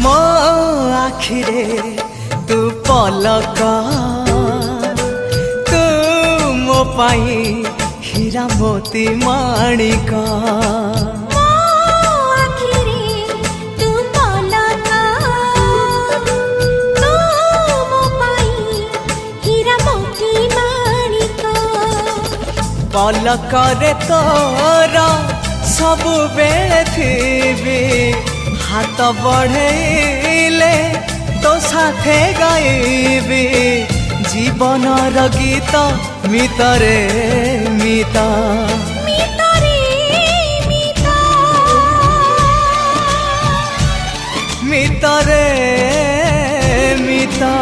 मो आखिरे तू पलक तू मो पाई हीरा मोती माणिक पलक रे तोर सबु बेले थी हाथ बढ़ेले तो साथे गाइबी जीवन गीत मितरे मिता मितरे मिता